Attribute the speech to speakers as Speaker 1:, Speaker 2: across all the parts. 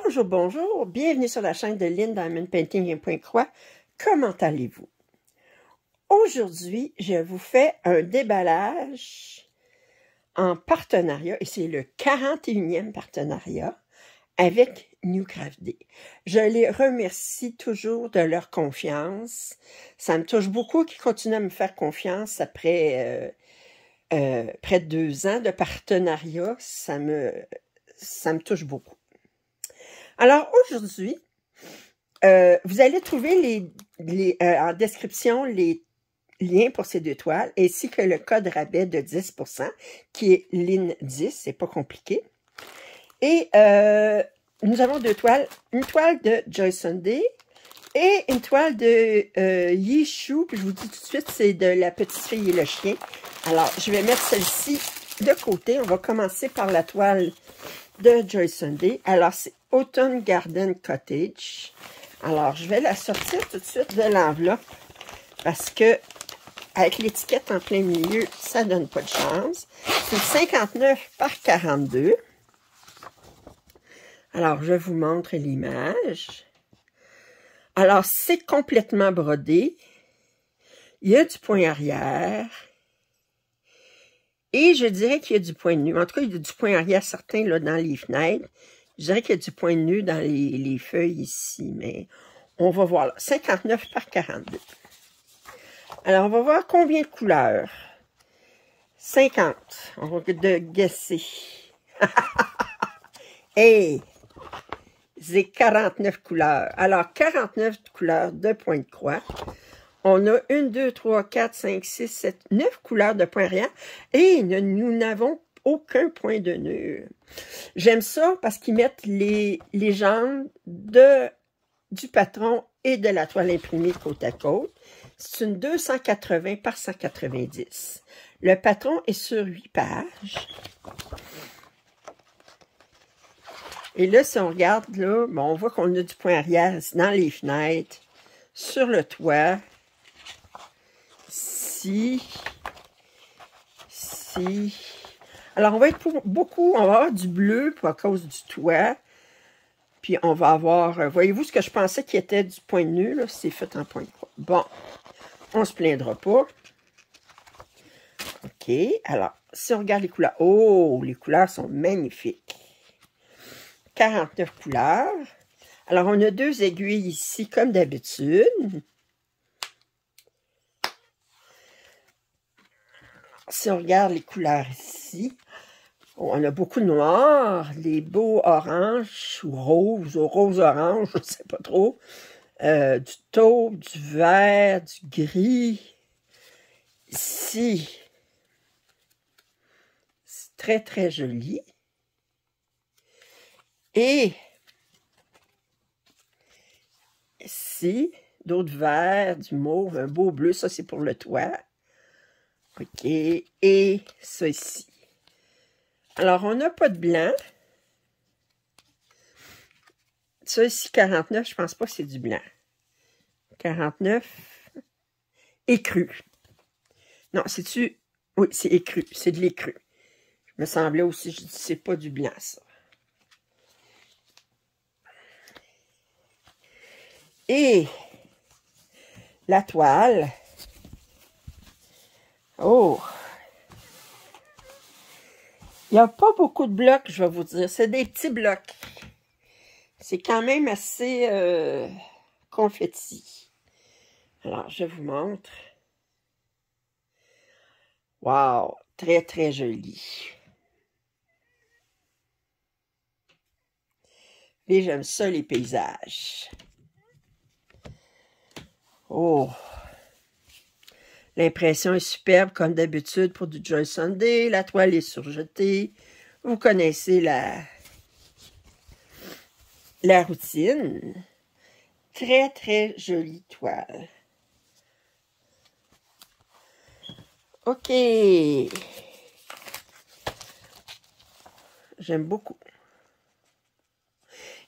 Speaker 1: Bonjour, bonjour, bienvenue sur la chaîne de Lynn Diamond Painting et Point Croix. Comment allez-vous? Aujourd'hui, je vous fais un déballage en partenariat, et c'est le 41e partenariat avec NewCraftD. Je les remercie toujours de leur confiance. Ça me touche beaucoup qu'ils continuent à me faire confiance après près de 2 ans de partenariat. Ça me touche beaucoup. Alors aujourd'hui, vous allez trouver en description les liens pour ces 2 toiles, ainsi que le code rabais de 10%, qui est LIN10, c'est pas compliqué. Et nous avons 2 toiles, une toile de Joyce Sunday et une toile de Yishu, puis je vous dis tout de suite, c'est de la petite fille et le chien. Alors, je vais mettre celle-ci de côté. On va commencer par la toile de Joyce Sunday. Alors, c'est Autumn Garden Cottage. Alors, je vais la sortir tout de suite de l'enveloppe parce que avec l'étiquette en plein milieu, ça donne pas de chance. C'est 59 par 42. Alors, je vous montre l'image. Alors, c'est complètement brodé. Il y a du point arrière. Et je dirais qu'il y a du point nu. En tout cas, il y a du point arrière certain là, dans les fenêtres. Je dirais qu'il y a du point nu dans les feuilles ici, mais on va voir là. 59 par 42. Alors, on va voir combien de couleurs. 50. On va guesser. Hey! C'est 49 couleurs. Alors, 49 couleurs de points de croix. On a 1, 2, 3, 4, 5, 6, 7, 9 couleurs de points arrière. Et nous n'avons aucun point de nœud. J'aime ça parce qu'ils mettent les légendes du patron et de la toile imprimée côte à côte. C'est une 280 par 190. Le patron est sur 8 pages. Et là, si on regarde, là, bon, on voit qu'on a du point arrière dans les fenêtres, sur le toit, ici. Alors, on va être beaucoup, on va avoir du bleu à cause du toit. Puis, on va avoir, voyez-vous ce que je pensais qui était du point de nœud, là, c'est fait en point de croix. Bon, on se plaindra pas. OK, alors, si on regarde les couleurs, oh, les couleurs sont magnifiques. 49 couleurs. Alors, on a 2 aiguilles ici, comme d'habitude. Si on regarde les couleurs ici, on a beaucoup de noir, les beaux oranges ou rose-orange, je ne sais pas trop. Du taupe, du vert, du gris. Ici, c'est très, très joli. Et ici, d'autres verts, du mauve, un beau bleu, ça c'est pour le toit. OK, et ça ici. Alors, on n'a pas de blanc. Ça ici, 49, je pense pas que c'est du blanc. 49, écru. Non, c'est-tu... Oui, c'est écru, c'est de l'écru. Je me semblait aussi, je dis, c'est pas du blanc, ça. Et la toile. Oh! Il n'y a pas beaucoup de blocs, je vais vous dire. C'est des petits blocs. C'est quand même assez confetti. Alors, je vous montre. Wow! Très, très joli. Et j'aime ça, les paysages. Oh! L'impression est superbe, comme d'habitude, pour du Joyce Sunday. La toile est surjetée. Vous connaissez la routine. Très, très jolie toile. OK. J'aime beaucoup.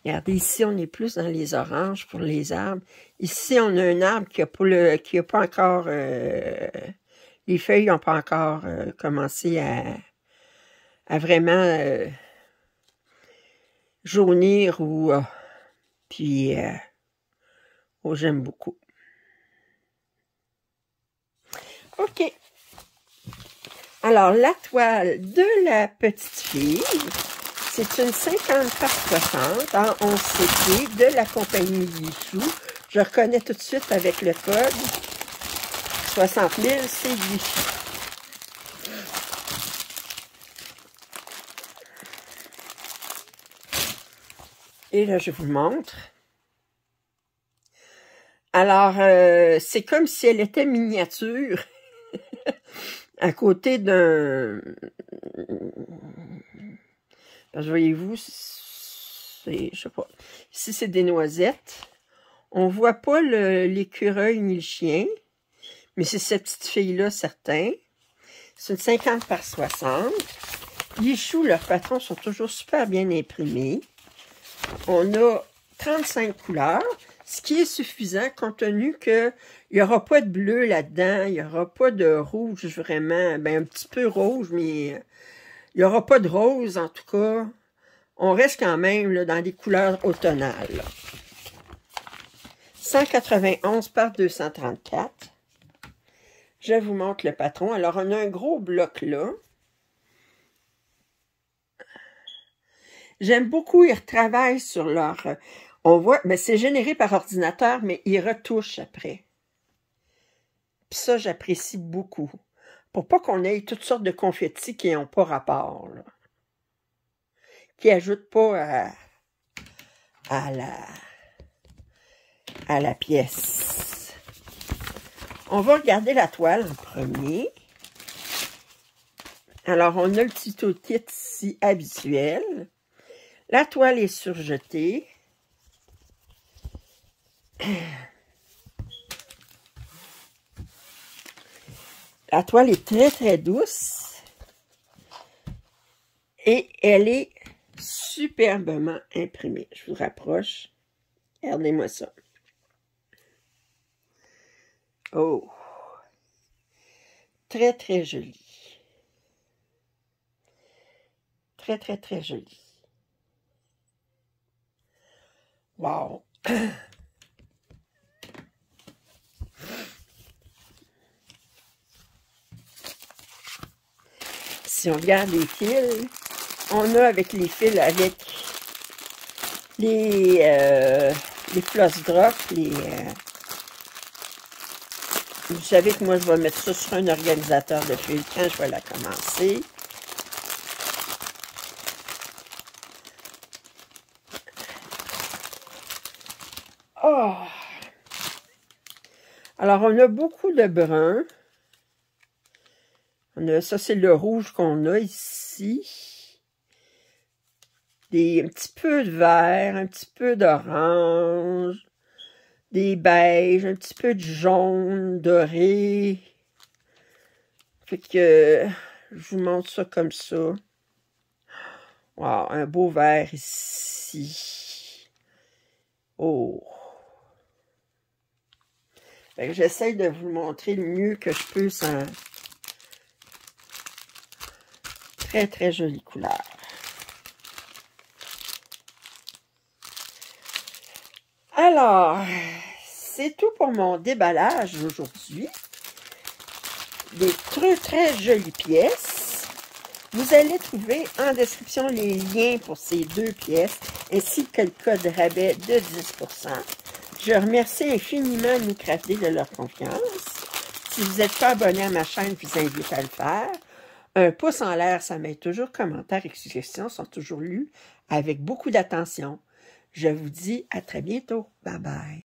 Speaker 1: Regardez, ici, on est plus dans les oranges pour les arbres. Ici, on a un arbre qui a pas encore... les feuilles n'ont pas encore commencé à vraiment jaunir ou... puis, oh, j'aime beaucoup. OK. Alors, la toile de la petite fille, c'est une 50 par 60 en 11 CP de la compagnie Yichou. Je reconnais tout de suite avec le code 60 000, c'est Yichou. Et là, je vous montre. Alors, c'est comme si elle était miniature à côté d'un... Voyez-vous, c'est, je sais pas, ici c'est des noisettes. On voit pas l'écureuil ni le chien, mais c'est cette petite fille-là, certain. C'est une 50 par 60. Yichou, leurs patrons sont toujours super bien imprimés. On a 35 couleurs, ce qui est suffisant compte tenu qu'il n'y aura pas de bleu là-dedans, il n'y aura pas de rouge vraiment, ben un petit peu rouge, mais il n'y aura pas de rose en tout cas. On reste quand même là, dans des couleurs automnales. 191 par 234. Je vous montre le patron. Alors, on a un gros bloc là. J'aime beaucoup, ils retravaillent sur leur... On voit, mais c'est généré par ordinateur, mais ils retouchent après. Puis ça, j'apprécie beaucoup. Pour pas qu'on ait toutes sortes de confettis qui n'ont pas rapport, là. Qui n'ajoutent pas à la pièce. On va regarder la toile en premier. Alors, on a le petit toolkit ici habituel. La toile est surjetée. La toile est très, très douce. Et elle est superbement imprimée. Je vous rapproche. Regardez-moi ça. Oh! Très, très joli. Très, très, très joli. Wow! Si on regarde les fils, on a avec les fils, avec les floss drops, vous savez que moi, je vais mettre ça sur un organisateur de fils quand je vais la commencer. Oh! Alors, on a beaucoup de brun. Ça, c'est le rouge qu'on a ici. Un petit peu de vert, un petit peu d'orange, des beiges, un petit peu de jaune, doré. Fait que je vous montre ça comme ça. Wow, un beau vert ici. Oh! J'essaie de vous montrer le mieux que je peux sans... Très, très jolie couleur. Alors, c'est tout pour mon déballage aujourd'hui. Des très, très jolies pièces. Vous allez trouver en description les liens pour ces deux pièces, ainsi que le code rabais de 10%. Je remercie infiniment NewCrafD de leur confiance. Si vous n'êtes pas abonné à ma chaîne, je vous invite à le faire. Un pouce en l'air, ça m'aide toujours. Commentaires et suggestions sont toujours lus avec beaucoup d'attention. Je vous dis à très bientôt. Bye bye.